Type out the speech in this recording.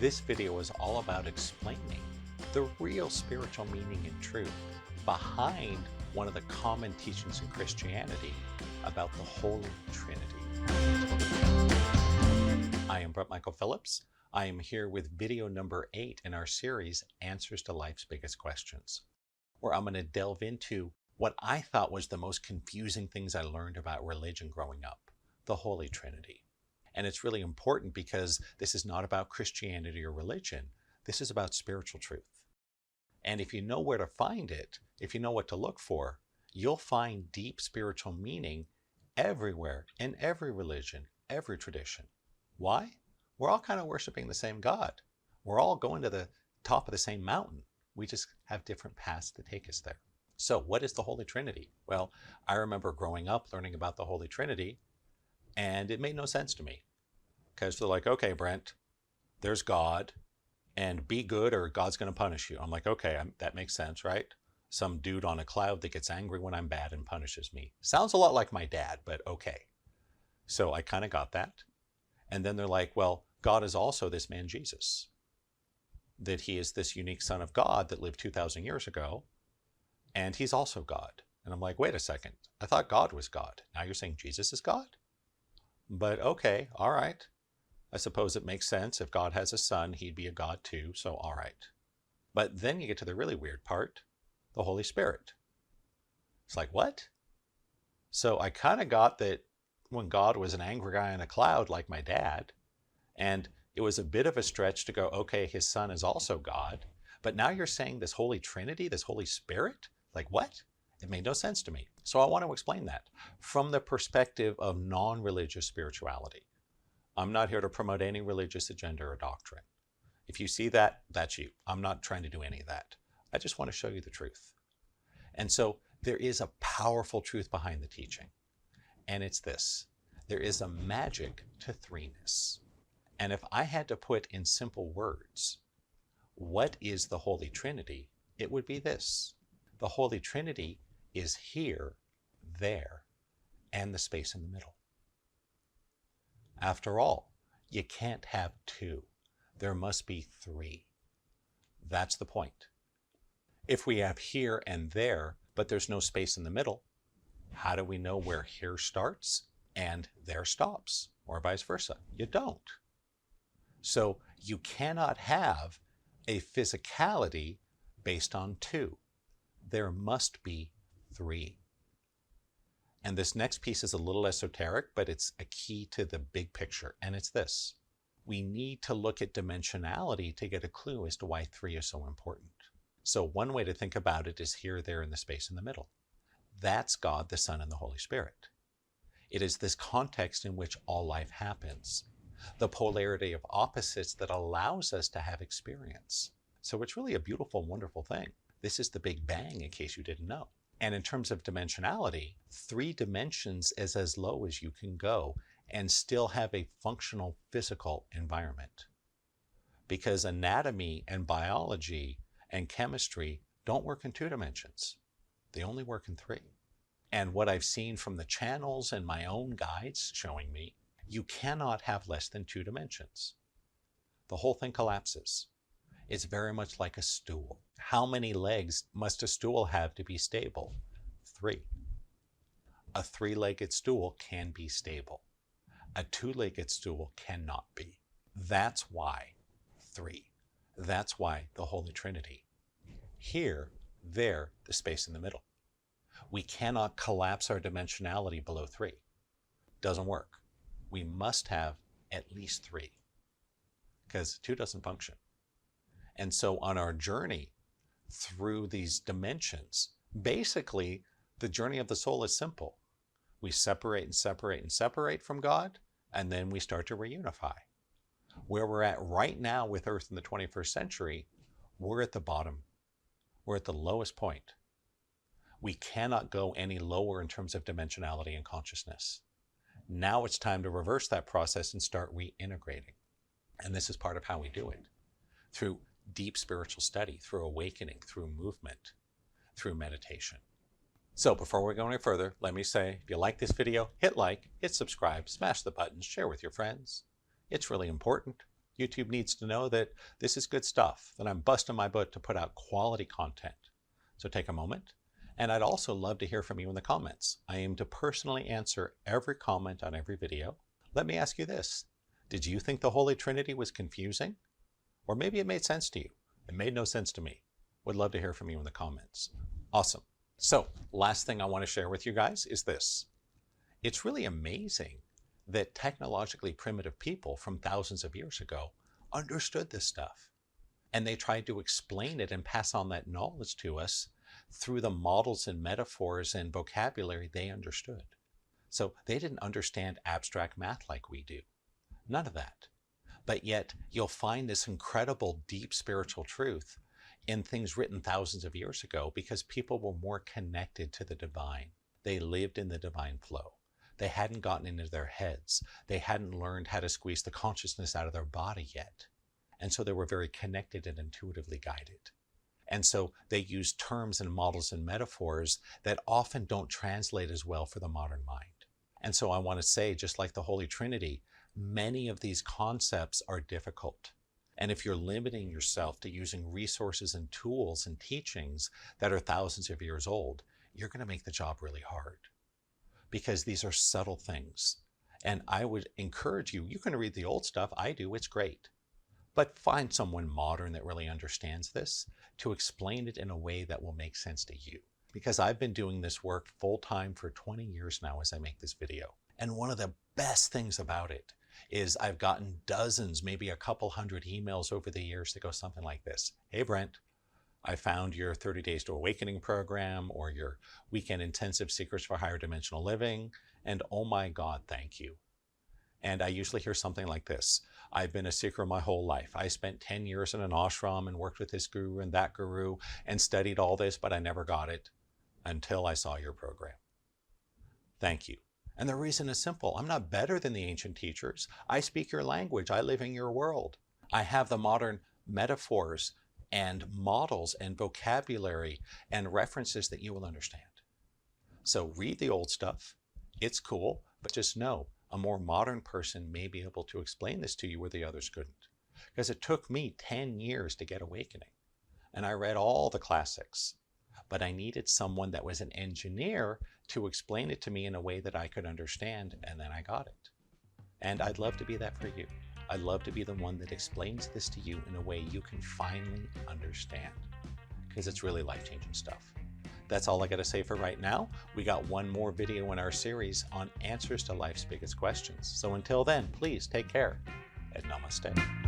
This video is all about explaining the real spiritual meaning and truth behind one of the common teachings in Christianity about the Holy Trinity. I am Brent Phillips. I am here with video number 8 in our series, Answers to Life's Biggest Questions, where I'm going to delve into what I thought was the most confusing things I learned about religion growing up, the Holy Trinity. And it's really important because this is not about Christianity or religion. This is about spiritual truth. And if you know where to find it, if you know what to look for, you'll find deep spiritual meaning everywhere, in every religion, every tradition. Why? We're all kind of worshiping the same God. We're all going to the top of the same mountain. We just have different paths to take us there. So what is the Holy Trinity? Well, I remember growing up learning about the Holy Trinity, and it made no sense to me. Because they're like, okay, Brent, there's God, and be good or God's going to punish you. I'm like, okay, that makes sense, right? Some dude on a cloud that gets angry when I'm bad and punishes me. Sounds a lot like my dad, but okay. So I kind of got that. And then they're like, well, God is also this man Jesus. That he is this unique son of God that lived 2,000 years ago, and he's also God. And I'm like, wait a second, I thought God was God. Now you're saying Jesus is God? But okay, all right. I suppose it makes sense. If God has a son, he'd be a God too, so all right. But then you get to the really weird part, the Holy Spirit. It's like, what? So I kind of got that when God was an angry guy in a cloud like my dad, and it was a bit of a stretch to go, okay, his son is also God, but now you're saying this Holy Trinity, this Holy Spirit? Like what? It made no sense to me. So I want to explain that from the perspective of non-religious spirituality. I'm not here to promote any religious agenda or doctrine. If you see that, that's you. I'm not trying to do any of that. I just want to show you the truth. And so there is a powerful truth behind the teaching. And it's this. There is a magic to threeness. And if I had to put in simple words, what is the Holy Trinity? It would be this. The Holy Trinity is here, there, and the space in the middle. After all, you can't have two. There must be three. That's the point. If we have here and there, but there's no space in the middle, how do we know where here starts and there stops, or vice versa? You don't. So you cannot have a physicality based on two. There must be three. And this next piece is a little esoteric, but it's a key to the big picture, and it's this. We need to look at dimensionality to get a clue as to why three is so important. So one way to think about it is here, there, and the space in the middle. That's God, the Son, and the Holy Spirit. It is this context in which all life happens, the polarity of opposites that allows us to have experience. So it's really a beautiful, wonderful thing. This is the Big Bang, in case you didn't know. And in terms of dimensionality, 3 dimensions is as low as you can go and still have a functional physical environment. Because anatomy and biology and chemistry don't work in 2 dimensions. They only work in 3. And what I've seen from the channels and my own guides showing me, you cannot have less than 2 dimensions. The whole thing collapses. It's very much like a stool. How many legs must a stool have to be stable? 3. A 3-legged stool can be stable. A 2-legged stool cannot be. That's why 3. That's why the Holy Trinity. Here, there, the space in the middle. We cannot collapse our dimensionality below 3. Doesn't work. We must have at least 3, because 2 doesn't function. And so on our journey through these dimensions, basically the journey of the soul is simple. We separate and separate and separate from God, and then we start to reunify. Where we're at right now with Earth in the 21st century, we're at the bottom. We're at the lowest point. We cannot go any lower in terms of dimensionality and consciousness. Now it's time to reverse that process and start reintegrating. And this is part of how we do it. Through deep spiritual study, through awakening, through movement, through meditation. So before we go any further, let me say, if you like this video, hit like, hit subscribe, smash the buttons, share with your friends. It's really important. YouTube needs to know that this is good stuff, that I'm busting my butt to put out quality content. So take a moment. And I'd also love to hear from you in the comments. I aim to personally answer every comment on every video. Let me ask you this. Did you think the Holy Trinity was confusing? Or maybe it made sense to you. It made no sense to me. Would love to hear from you in the comments. Awesome. So, last thing I want to share with you guys is this. It's really amazing that technologically primitive people from thousands of years ago understood this stuff. And they tried to explain it and pass on that knowledge to us through the models and metaphors and vocabulary they understood. So they didn't understand abstract math like we do. None of that. But yet you'll find this incredible deep spiritual truth in things written thousands of years ago because people were more connected to the divine. They lived in the divine flow. They hadn't gotten into their heads. They hadn't learned how to squeeze the consciousness out of their body yet. And so they were very connected and intuitively guided. And so they used terms and models and metaphors that often don't translate as well for the modern mind. And so I want to say, just like the Holy Trinity, many of these concepts are difficult. And if you're limiting yourself to using resources and tools and teachings that are thousands of years old, you're going to make the job really hard. Because these are subtle things. And I would encourage you, you can read the old stuff, I do, it's great. But find someone modern that really understands this to explain it in a way that will make sense to you. Because I've been doing this work full-time for 20 years now as I make this video. And one of the best things about it is I've gotten dozens, maybe a couple hundred emails over the years that go something like this. Hey Brent, I found your 30 Days to Awakening program or your Weekend Intensive Secrets for Higher Dimensional Living, and oh my God, thank you. And I usually hear something like this. I've been a seeker my whole life. I spent 10 years in an ashram and worked with this guru and that guru and studied all this, but I never got it until I saw your program. Thank you. And the reason is simple. I'm not better than the ancient teachers. I speak your language. I live in your world. I have the modern metaphors and models and vocabulary and references that you will understand. So read the old stuff. It's cool, but just know a more modern person may be able to explain this to you where the others couldn't. Because it took me 10 years to get awakening. And I read all the classics. But I needed someone that was an engineer to explain it to me in a way that I could understand, and then I got it. And I'd love to be that for you. I'd love to be the one that explains this to you in a way you can finally understand, because it's really life-changing stuff. That's all I got to say for right now. We got one more video in our series on answers to life's biggest questions. So until then, please take care and namaste.